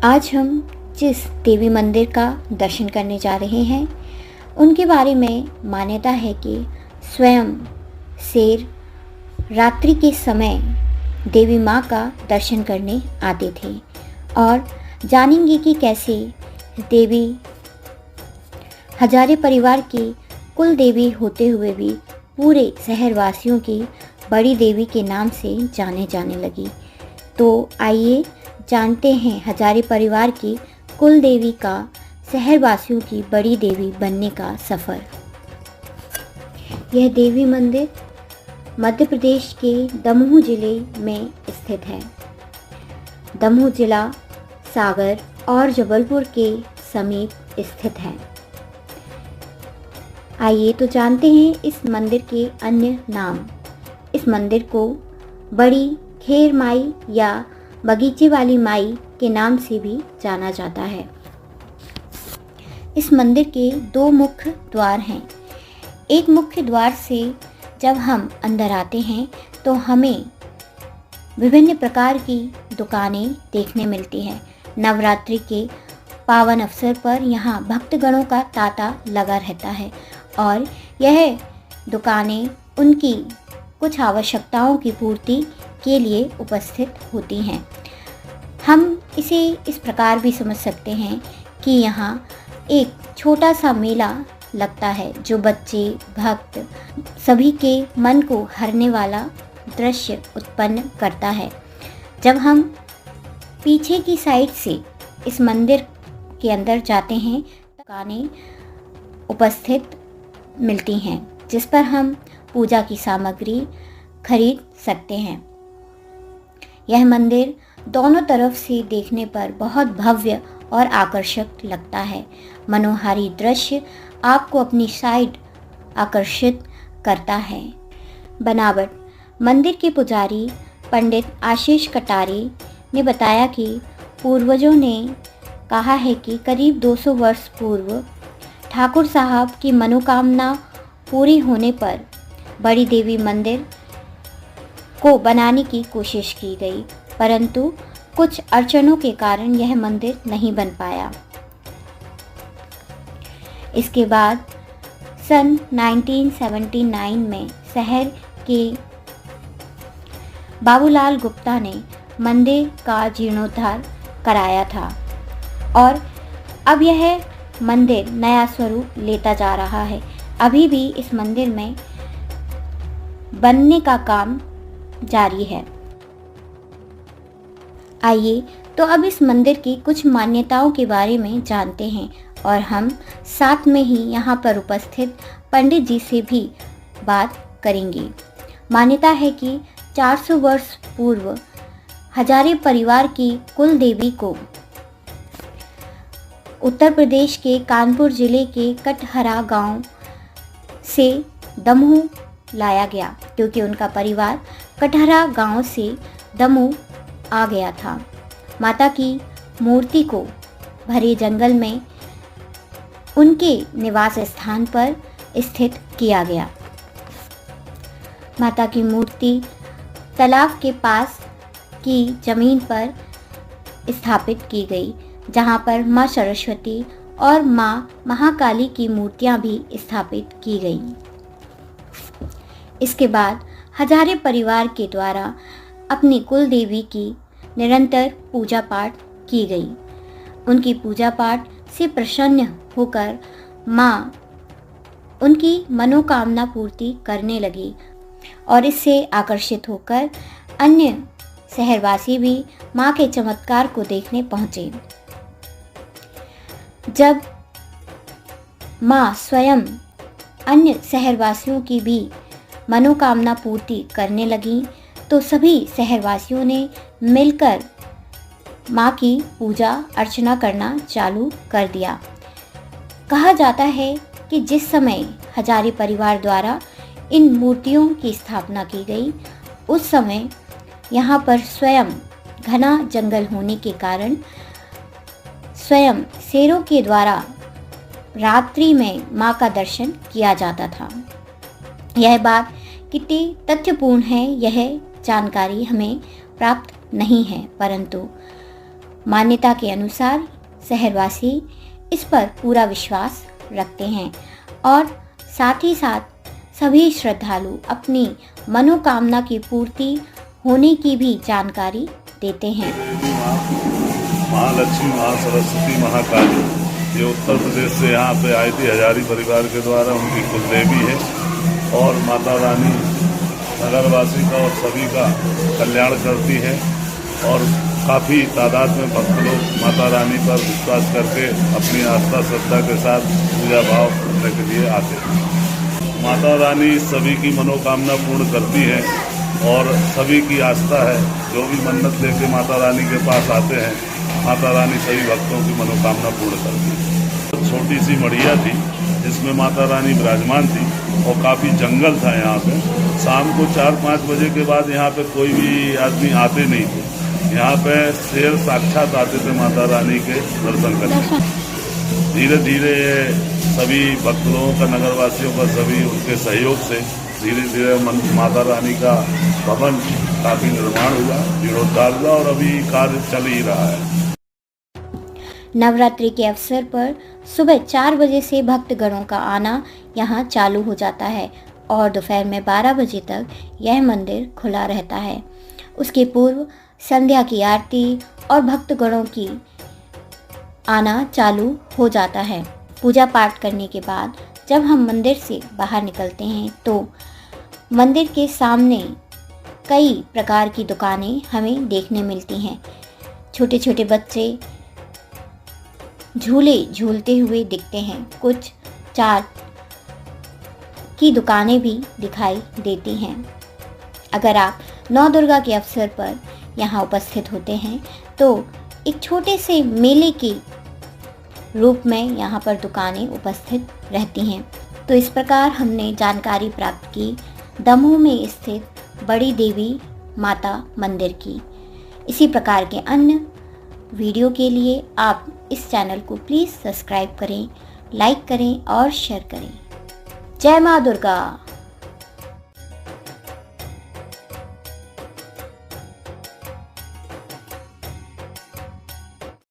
आज हम जिस देवी मंदिर का दर्शन करने जा रहे हैं उनके बारे में मान्यता है कि स्वयं शेर रात्रि के समय देवी माँ का दर्शन करने आते थे और जानेंगे कि कैसे देवी हजारे परिवार की कुल देवी होते हुए भी पूरे शहरवासियों की बड़ी देवी के नाम से जाने जाने लगी। तो आइए जानते हैं हजारे परिवार की कुल देवी का शहरवासियों की बड़ी देवी बनने का सफ़र। यह देवी मंदिर मध्य प्रदेश के दमोह जिले में स्थित है। दमोह जिला सागर और जबलपुर के समीप स्थित है। आइए तो जानते हैं इस मंदिर के अन्य नाम। इस मंदिर को बड़ी खेर माई या बगीचे वाली माई के नाम से भी जाना जाता है। इस मंदिर के दो मुख्य द्वार हैं। एक मुख्य द्वार से जब हम अंदर आते हैं तो हमें विभिन्न प्रकार की दुकानें देखने मिलती हैं। नवरात्रि के पावन अवसर पर यहाँ भक्तगणों का तांता लगा रहता है और यह दुकानें उनकी कुछ आवश्यकताओं की पूर्ति के लिए उपस्थित होती हैं। हम इसे इस प्रकार भी समझ सकते हैं कि यहाँ एक छोटा सा मेला लगता है जो बच्चे, भक्त सभी के मन को हरने वाला दृश्य उत्पन्न करता है। जब हम पीछे की साइड से इस मंदिर के अंदर जाते हैं दुकानें उपस्थित मिलती हैं जिस पर हम पूजा की सामग्री खरीद सकते हैं। यह मंदिर दोनों तरफ से देखने पर बहुत भव्य और आकर्षक लगता है। मनोहारी दृश्य आपको अपनी साइड आकर्षित करता है। बनावट। मंदिर के पुजारी पंडित आशीष कटारे ने बताया कि पूर्वजों ने कहा है कि करीब 200 वर्ष पूर्व ठाकुर साहब की मनोकामना पूरी होने पर बड़ी देवी मंदिर को बनाने की कोशिश की गई, परंतु कुछ अड़चनों के कारण यह मंदिर नहीं बन पाया। इसके बाद सन 1979 में शहर के बाबूलाल गुप्ता ने मंदिर का जीर्णोद्धार कराया था और अब यह मंदिर नया स्वरूप लेता जा रहा है। अभी भी इस मंदिर में बनने का काम जारी है। आइए तो अब इस मंदिर की कुछ मान्यताओं के बारे में जानते हैं और हम साथ में ही यहाँ पर उपस्थित पंडित जी से भी बात करेंगे। मान्यता है कि 400 वर्ष पूर्व हजारे परिवार की कुल देवी को उत्तर प्रदेश के कानपुर जिले के कटहरा गांव से दमोह लाया गया क्योंकि उनका परिवार कटहरा गांव से दमोह आ गया था। माता की मूर्ति को भरे जंगल में उनके निवास स्थान पर स्थित किया गया। माता की मूर्ति तालाब के पास की जमीन पर स्थापित की गई जहां पर मां सरस्वती और मां महाकाली की मूर्तियां भी स्थापित की गईं। इसके बाद हजारे परिवार के द्वारा अपनी कुल देवी की निरंतर पूजा पाठ की गई। उनकी पूजा पाठ से प्रसन्न होकर माँ उनकी मनोकामना पूर्ति करने लगी और इससे आकर्षित होकर अन्य शहरवासी भी माँ के चमत्कार को देखने पहुँचे। जब माँ स्वयं अन्य शहरवासियों की भी मनोकामना पूर्ति करने लगी तो सभी शहरवासियों ने मिलकर माँ की पूजा अर्चना करना चालू कर दिया। कहा जाता है कि जिस समय हजारे परिवार द्वारा इन मूर्तियों की स्थापना की गई उस समय यहाँ पर स्वयं घना जंगल होने के कारण स्वयं शेरों के द्वारा रात्रि में माँ का दर्शन किया जाता था। यह बात कितनी तथ्यपूर्ण है यह जानकारी हमें प्राप्त नहीं है, परंतु मान्यता के अनुसार शहरवासी इस पर पूरा विश्वास रखते हैं और साथ ही साथ सभी श्रद्धालु अपनी मनोकामना की पूर्ति होने की भी जानकारी देते हैं। महालक्ष्मी, महासरस्वती, महाकाली ये उत्तर प्रदेश से यहाँ पे आई थी हजारी परिवार के द्वारा, उनकी कुलदेवी है और माता रानी नगरवासी का और सभी का कल्याण करती है और काफ़ी तादाद में भक्त लोग माता रानी पर विश्वास करके अपनी आस्था श्रद्धा के साथ पूजा भाव करने के लिए आते हैं। माता रानी सभी की मनोकामना पूर्ण करती है और सभी की आस्था है, जो भी मन्नत लेके माता रानी के पास आते हैं माता रानी सभी भक्तों की मनोकामना पूर्ण करती है। छोटी सी मढ़िया थी जिसमें माता रानी विराजमान थी और काफ़ी जंगल था यहाँ पे। शाम को 4-5 बजे के बाद यहाँ पे कोई भी आदमी आते नहीं थे। यहाँ पे शेर साक्षात आते थे माता रानी के दर्शन करने। धीरे धीरे सभी भक्त लोगों का, नगरवासियों का, सभी उनके सहयोग से धीरे धीरे माता रानी का भवन काफ़ी निर्माण हुआ, जीर्णोद्धार हुआ और अभी कार्य चल ही रहा है। नवरात्रि के अवसर पर सुबह 4 बजे से भक्तगणों का आना यहाँ चालू हो जाता है और दोपहर में 12 बजे तक यह मंदिर खुला रहता है। उसके पूर्व संध्या की आरती और भक्तगणों की आना चालू हो जाता है। पूजा पाठ करने के बाद जब हम मंदिर से बाहर निकलते हैं तो मंदिर के सामने कई प्रकार की दुकानें हमें देखने मिलती हैं। छोटे छोटे बच्चे झूले झूलते हुए दिखते हैं। कुछ चाट की दुकानें भी दिखाई देती हैं। अगर आप नौ दुर्गा के अवसर पर यहाँ उपस्थित होते हैं तो एक छोटे से मेले के रूप में यहाँ पर दुकानें उपस्थित रहती हैं। तो इस प्रकार हमने जानकारी प्राप्त की दमोह में स्थित बड़ी देवी माता मंदिर की। इसी प्रकार के अन्य वीडियो के लिए आप इस चैनल को प्लीज़ सब्सक्राइब करें, लाइक करें और शेयर करें। जय माँ दुर्गा।